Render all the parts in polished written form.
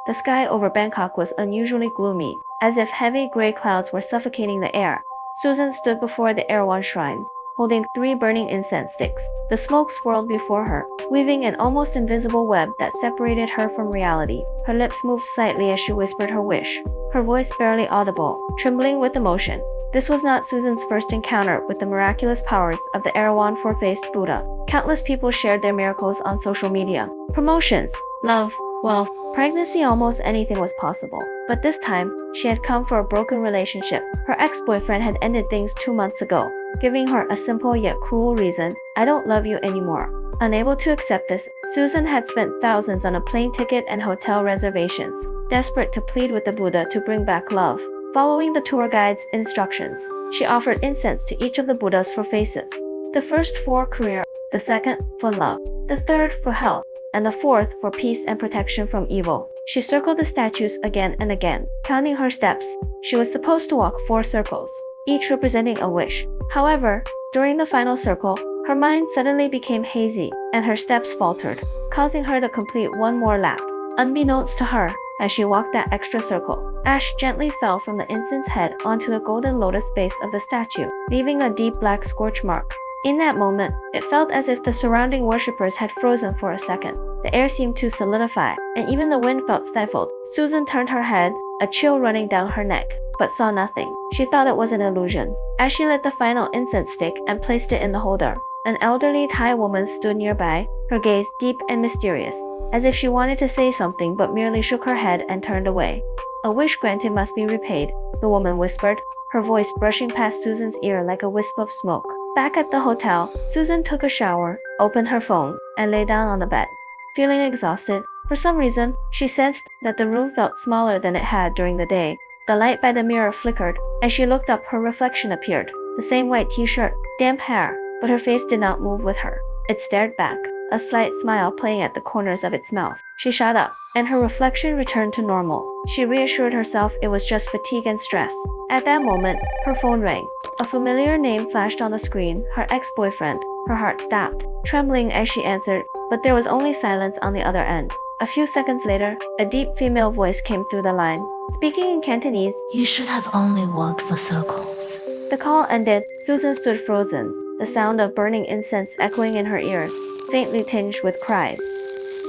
The sky over Bangkok was unusually gloomy, as if heavy gray clouds were suffocating the air. Susan stood before the Erawan shrine, holding 3 burning incense sticks. The smoke swirled before her, weaving an almost invisible web that separated her from reality. Her lips moved slightly as she whispered her wish, her voice barely audible, trembling with emotion. This was not Susan's first encounter with the miraculous powers of the Erawan four-faced Buddha. Countless people shared their miracles on social media. Promotions, love, wealth, pregnancy, almost anything was possible. But this time, she had come for a broken relationship. Her ex-boyfriend had ended things 2 months ago, giving her a simple yet cruel reason: I don't love you anymore. Unable to accept this, Susan had spent thousands on a plane ticket and hotel reservations, desperate to plead with the Buddha to bring back love. Following the tour guide's instructions, she offered incense to each of the Buddhas for faces. The first for career, the second for love, the third for health, and the fourth for peace and protection from evil. She circled the statues again and again, counting her steps. She was supposed to walk 4 circles, each representing a wish. However, during the final circle, her mind suddenly became hazy, and her steps faltered, causing her to complete 1 more lap. Unbeknownst to her, as she walked that extra circle, ash gently fell from the incense head onto the golden lotus base of the statue, leaving a deep black scorch mark. In that moment, it felt as if the surrounding worshippers had frozen for a second. The air seemed to solidify, and even the wind felt stifled. Susan turned her head, a chill running down her neck, but saw nothing. She thought it was an illusion. As she lit the final incense stick and placed it in the holder, an elderly Thai woman stood nearby, her gaze deep and mysterious, as if she wanted to say something but merely shook her head and turned away. A wish granted must be repaid, the woman whispered, her voice brushing past Susan's ear like a wisp of smoke. Back at the hotel, Susan took a shower, opened her phone, and lay down on the bed. Feeling exhausted, for some reason, she sensed that the room felt smaller than it had during the day. The light by the mirror flickered. As she looked up, her reflection appeared. The same white t-shirt, damp hair, but her face did not move with her. It stared back, a slight smile playing at the corners of its mouth. She shot up, and her reflection returned to normal. She reassured herself it was just fatigue and stress. At that moment, her phone rang. A familiar name flashed on the screen, her ex-boyfriend. Her heart stopped, trembling as she answered, but there was only silence on the other end. A few seconds later, a deep female voice came through the line. Speaking in Cantonese, You should have only walked for circles. The call ended. Susan stood frozen, the sound of burning incense echoing in her ears, faintly tinged with cries.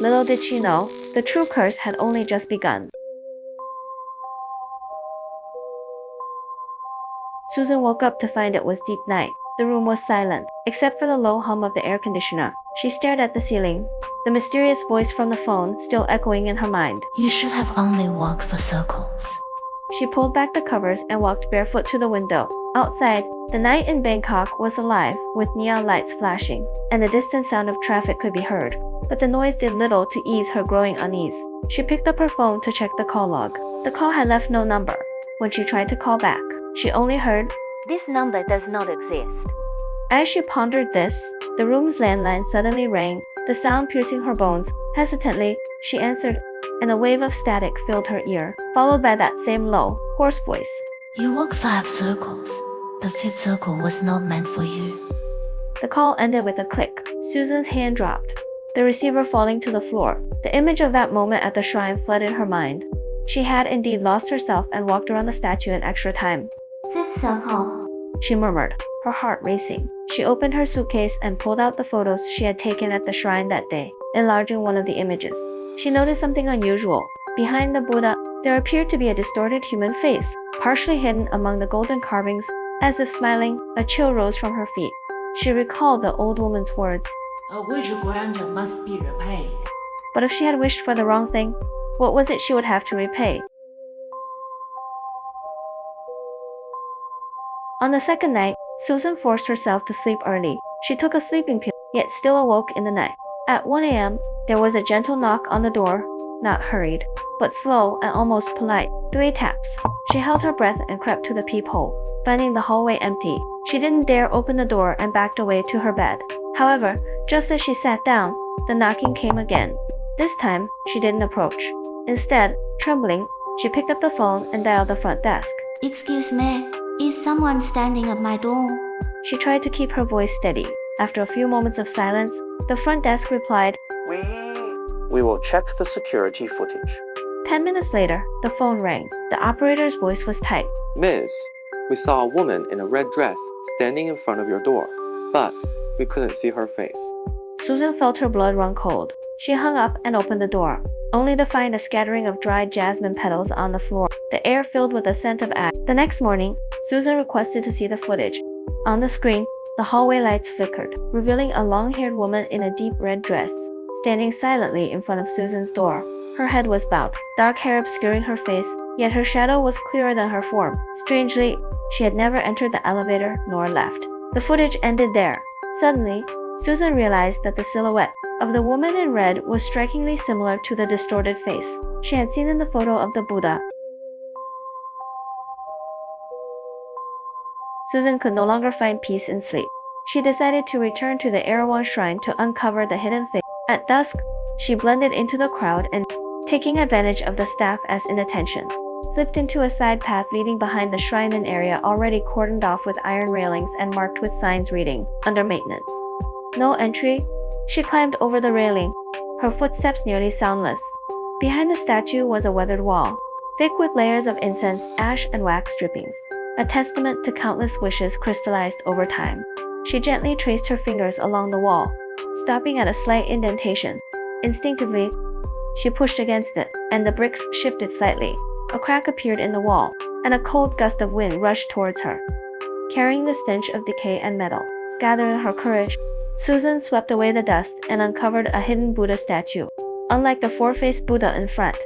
Little did she know, the true curse had only just begun. Susan woke up to find it was deep night. The room was silent, except for the low hum of the air conditioner. She stared at the ceiling, the mysterious voice from the phone still echoing in her mind. You should have only walked for circles. She pulled back the covers and walked barefoot to the window. Outside, the night in Bangkok was alive, with neon lights flashing, and the distant sound of traffic could be heard. But the noise did little to ease her growing unease. She picked up her phone to check the call log. The call had left no number. When she tried to call back, she only heard, "This number does not exist." As she pondered this, the room's landline suddenly rang, the sound piercing her bones. Hesitantly, she answered, and a wave of static filled her ear, followed by that same low, hoarse voice. You walked 5 circles. The 5th circle was not meant for you. The call ended with a click. Susan's hand dropped, the receiver falling to the floor. The image of that moment at the shrine flooded her mind. She had indeed lost herself and walked around the statue an extra time. "5th circle," she murmured, her heart racing. She opened her suitcase and pulled out the photos she had taken at the shrine that day, enlarging one of the images. She noticed something unusual. Behind the Buddha, there appeared to be a distorted human face, partially hidden among the golden carvings. As if smiling, a chill rose from her feet. She recalled the old woman's words. A wish granted must be repaid. But if she had wished for the wrong thing, what was it she would have to repay? On the second night, Susan forced herself to sleep early. She took a sleeping pill, yet still awoke in the night. At 1 a.m., there was a gentle knock on the door, not hurried, but slow and almost polite. 3 taps. She held her breath and crept to the peephole, finding the hallway empty. She didn't dare open the door and backed away to her bed. However, just as she sat down, the knocking came again. This time, she didn't approach. Instead, trembling, she picked up the phone and dialed the front desk. Excuse me, is someone standing at my door? She tried to keep her voice steady. After a few moments of silence, the front desk replied, We will check the security footage. 10 minutes later, the phone rang. The operator's voice was tight. Miss, we saw a woman in a red dress standing in front of your door, but we couldn't see her face. Susan felt her blood run cold. She hung up and opened the door, only to find a scattering of dried jasmine petals on the floor, the air filled with a scent of ash. The next morning, Susan requested to see the footage. On the screen, the hallway lights flickered, revealing a long-haired woman in a deep red dress, standing silently in front of Susan's door. Her head was bowed, dark hair obscuring her face, yet her shadow was clearer than her form. Strangely, she had never entered the elevator nor left. The footage ended there. Suddenly, Susan realized that the silhouette of the woman in red was strikingly similar to the distorted face she had seen in the photo of the Buddha. Susan could no longer find peace in sleep. She decided to return to the Erawan shrine to uncover the hidden face. At dusk, she blended into the crowd and, taking advantage of the staff as inattention, slipped into a side path leading behind the shrine, an area already cordoned off with iron railings and marked with signs reading, "Under maintenance. No entry." She climbed over the railing, her footsteps nearly soundless. Behind the statue was a weathered wall, thick with layers of incense, ash, and wax drippings, a testament to countless wishes crystallized over time. She gently traced her fingers along the wall, stopping at a slight indentation. Instinctively, she pushed against it, and the bricks shifted slightly. A crack appeared in the wall, and a cold gust of wind rushed towards her, carrying the stench of decay and metal. Gathering her courage, Susan swept away the dust and uncovered a hidden Buddha statue. Unlike the four-faced Buddha in front,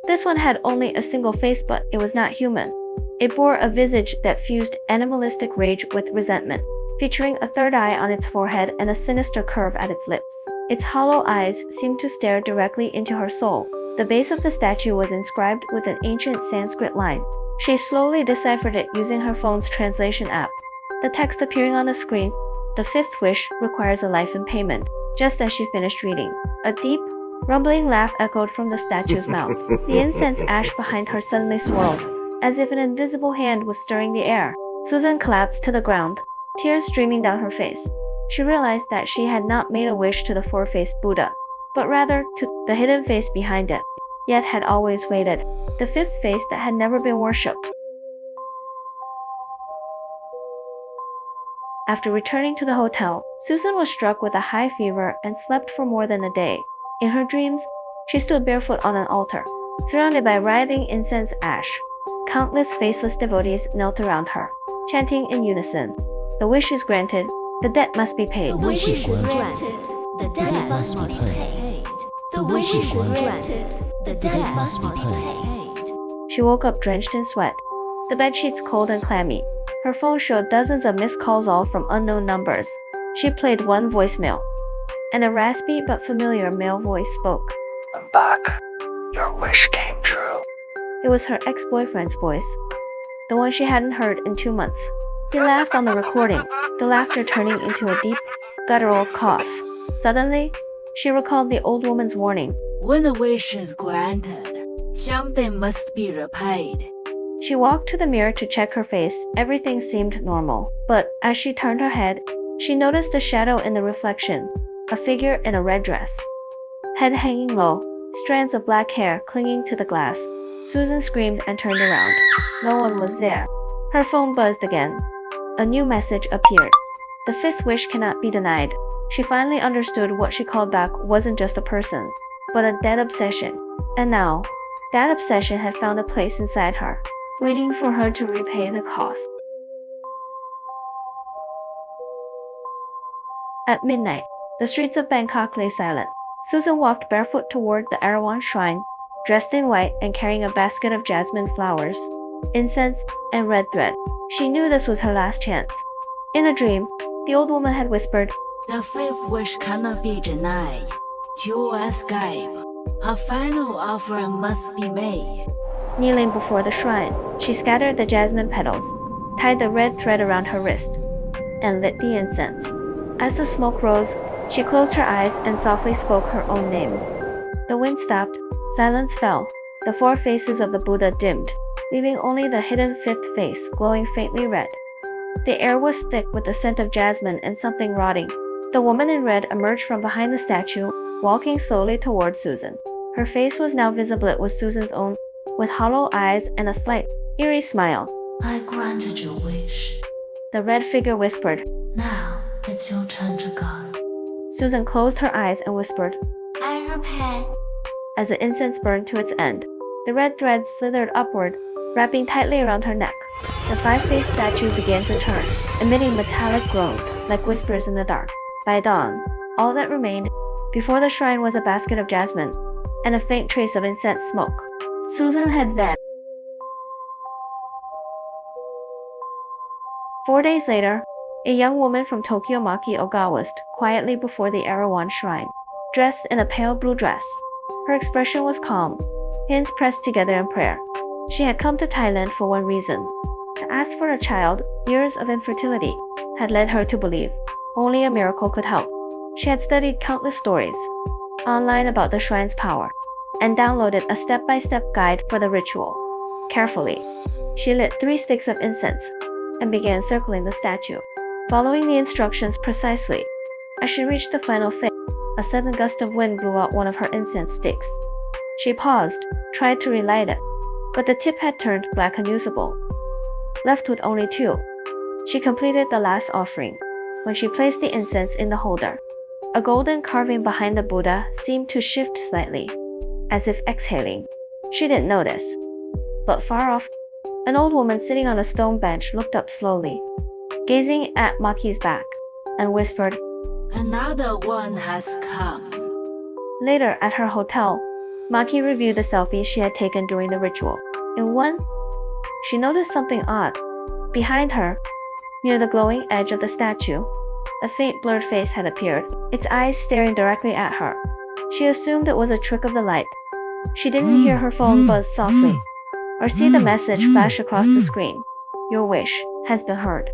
this one had only a single face, but it was not human. It bore a visage that fused animalistic rage with resentment, featuring a third eye on its forehead and a sinister curve at its lips. Its hollow eyes seemed to stare directly into her soul. The base of the statue was inscribed with an ancient Sanskrit line. She slowly deciphered it using her phone's translation app. The text appearing on the screen: "The fifth wish requires a life in payment." Just as she finished reading, a deep, rumbling laugh echoed from the statue's mouth. The incense ash behind her suddenly swirled, as if an invisible hand was stirring the air. Susan collapsed to the ground, tears streaming down her face. She realized that she had not made a wish to the four-faced Buddha, but rather to the hidden face behind it, yet had always waited, the fifth face that had never been worshipped. After returning to the hotel, Susan was struck with a high fever and slept for more than a day. In her dreams, she stood barefoot on an altar, surrounded by writhing incense ash. Countless faceless devotees knelt around her, chanting in unison, "The wish is granted, the debt must be paid." The wish is granted, the debt must be paid. The wish is granted, the debt must be paid. She woke up drenched in sweat, the bedsheets cold and clammy. Her phone showed dozens of missed calls, all from unknown numbers. She played one voicemail, and a raspy but familiar male voice spoke. "I'm back. Your wish came true." It was her ex-boyfriend's voice, the one she hadn't heard in 2 months. He laughed on the recording, the laughter turning into a deep, guttural cough. Suddenly, she recalled the old woman's warning. When a wish is granted, something must be repaid. She walked to the mirror to check her face. Everything seemed normal, but as she turned her head, she noticed a shadow in the reflection, a figure in a red dress, head hanging low, strands of black hair clinging to the glass. Susan screamed and turned around. No one was there. Her phone buzzed again. A new message appeared. The fifth wish cannot be denied. She finally understood what she called back wasn't just a person, but a dead obsession. And now, that obsession had found a place inside her, waiting for her to repay the cost. At midnight, the streets of Bangkok lay silent. Susan walked barefoot toward the Erawan shrine, dressed in white and carrying a basket of jasmine flowers, incense, and red thread. She knew this was her last chance. In a dream, the old woman had whispered, The fifth wish cannot be denied. You escape. A final offering must be made. Kneeling before the shrine, she scattered the jasmine petals, tied the red thread around her wrist, and lit the incense. As the smoke rose, she closed her eyes and softly spoke her own name. The wind stopped, silence fell, the four faces of the Buddha dimmed, leaving only the hidden fifth face glowing faintly red. The air was thick with the scent of jasmine and something rotting. The woman in red emerged from behind the statue, walking slowly towards Susan. Her face was now visible with Susan's own, with hollow eyes and a slight, eerie smile. I granted your wish. The red figure whispered. Now it's your turn to go. Susan closed her eyes and whispered. I repent. As the incense burned to its end, the red thread slithered upward, wrapping tightly around her neck. The five-faced statue began to turn, emitting metallic groans like whispers in the dark. By dawn, all that remained before the shrine was a basket of jasmine and a faint trace of incense smoke. Susan had vanished. 4 days later, a young woman from Tokyo Maki Ogawa stood quietly before the Erawan shrine, dressed in a pale blue dress. Her expression was calm, hands pressed together in prayer. She had come to Thailand for one reason: to ask for a child. Years of infertility had led her to believe only a miracle could help. She had studied countless stories online about the shrine's power and downloaded a step-by-step guide for the ritual. Carefully, she lit 3 sticks of incense and began circling the statue, following the instructions precisely. As she reached the final phase, a sudden gust of wind blew out one of her incense sticks. She paused, tried to relight it, but the tip had turned black, unusable. Left with only 2, she completed the last offering. When she placed the incense in the holder, a golden carving behind the Buddha seemed to shift slightly, as if exhaling. She didn't notice, but far off, an old woman sitting on a stone bench looked up slowly, gazing at Maki's back, and whispered. Another one has come. Later, at her hotel, Maki reviewed the selfies she had taken during the ritual. In one, she noticed something odd. Behind her, near the glowing edge of the statue, a faint blurred face had appeared, its eyes staring directly at her. She assumed it was a trick of the light. She didn't hear her phone buzz softly, or see the message flash across the screen. Your wish has been heard.